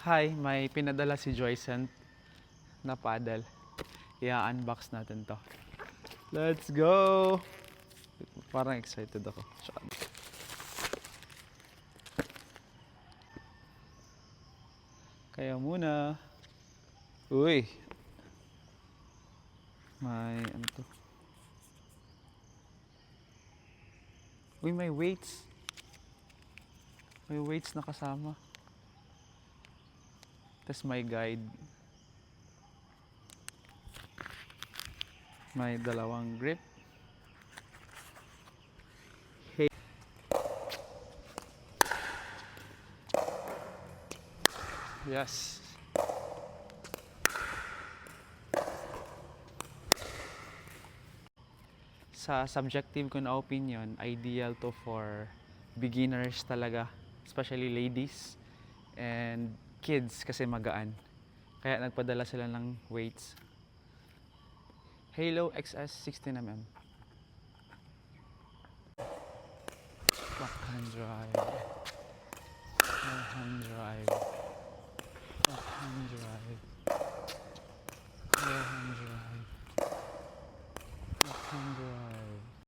Hi, may pinadala si Joycent na paddle. I-unbox natin to. Let's go! Parang excited ako. Kaya muna. Uy! May ano to? Uy, may weights. May weights na kasama. Tapos may guide. May dalawang grip. Hey. Yes. Sa subjective ko na opinion, ideal to for beginners talaga, especially ladies and kids kasi magaan. Kaya nagpadala sila ng weights. Halo XS 16mm. Backhand drive. Forehand drive.